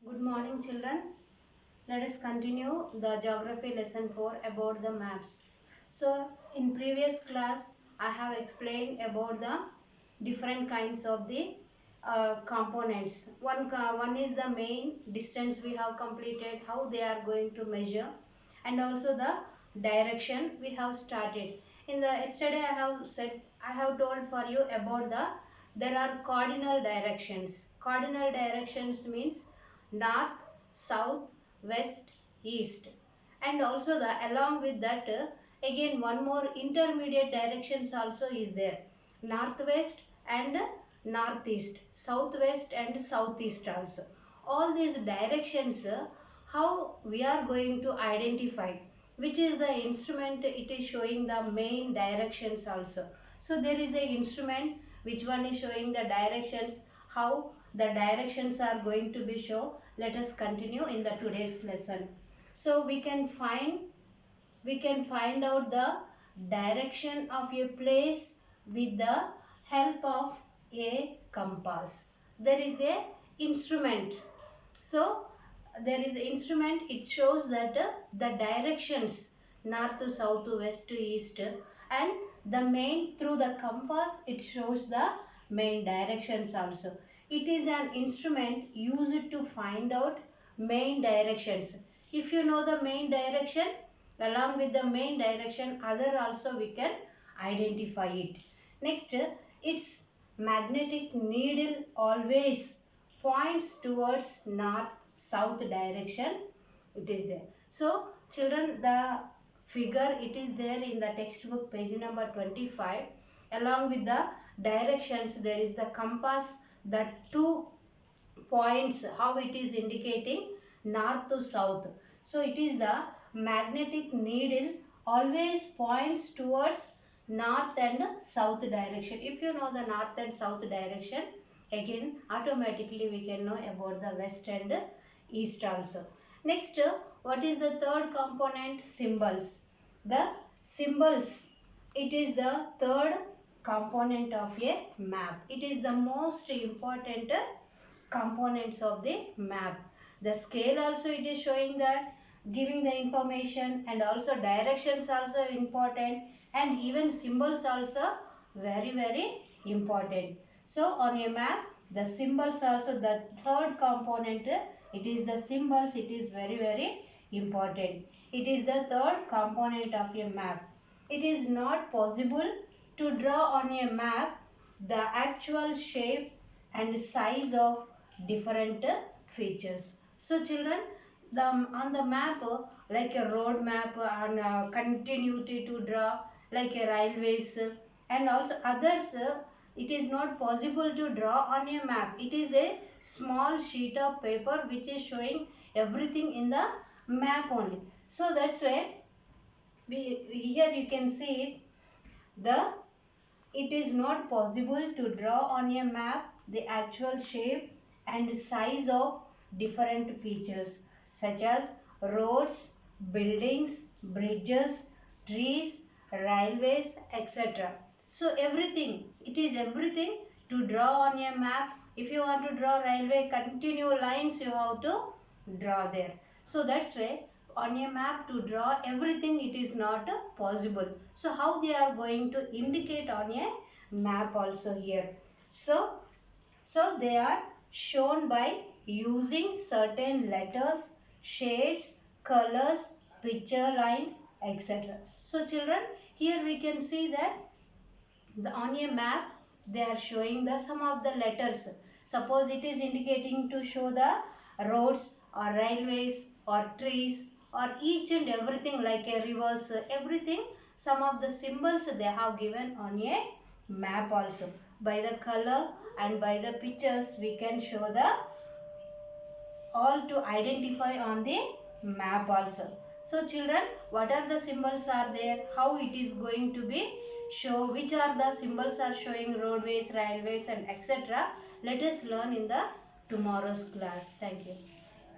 Good morning, children. Let us continue the geography lesson 4 about the maps. So, in previous class, I have explained about the different kinds of the components. One is the main distance we have completed, how they are going to measure, and also the direction we have started. In the yesterday, I have told for you about there are cardinal directions. Cardinal directions means north, south, west, east, and also the along with that again one more intermediate directions also is there, northwest and northeast, southwest and southeast also. All these directions, how we are going to identify which is the instrument, it is showing the main directions also. So there is a instrument which one is showing the directions, how the directions are going to be shown. Let us continue in the today's lesson. So we can find out the direction of a place with the help of a compass. There is a instrument. So there is an instrument, it shows that the directions north to south to west to east, and the main through the compass it shows the main directions also. It is an instrument used to find out main directions. If you know the main direction, along with the main direction other also we can identify it. Next, its magnetic needle always points towards north south direction, it is there. So children, the figure it is there in the textbook page number 25. Along with the directions there is the compass, the two points how it is indicating north to south. So it is the magnetic needle always points towards north and south direction. If you know the north and south direction, again automatically we can know about the west and east also. Next, what is the third component? Symbols. The symbols, it is the third component of a map. It is the most important components of the map. The scale also it is showing that, giving the information, and also directions also important, and even symbols also very important. So on a map the symbols also the third component, it is the symbols, it is very important. It is the third component of a map. It is not possible to draw on a map the actual shape and size of different features. So children, on the map, like a road map and continuity to draw, like a railways, and also others, it is not possible to draw on a map. It is a small sheet of paper which is showing everything in the map only. So that's why here you can see the it is not possible to draw on a map the actual shape and size of different features such as roads, buildings, bridges, trees, railways, etc. So everything, it is everything to draw on a map. If you want to draw railway, continue lines you have to draw there. So that's why on a map to draw everything it is not possible. So how they are going to indicate on a map also here. So they are shown by using certain letters, shades, colors, picture lines, etc. So children, here we can see that on a map they are showing the some of the letters. Suppose it is indicating to show the roads or railways or trees or each and everything like a rivers, everything, some of the symbols they have given on a map also. By the color and by the pictures we can show the all to identify on the map also. So children, what are the symbols are there, how it is going to be show, which are the symbols are showing roadways, railways and etc. Let us learn in the tomorrow's class. Thank you.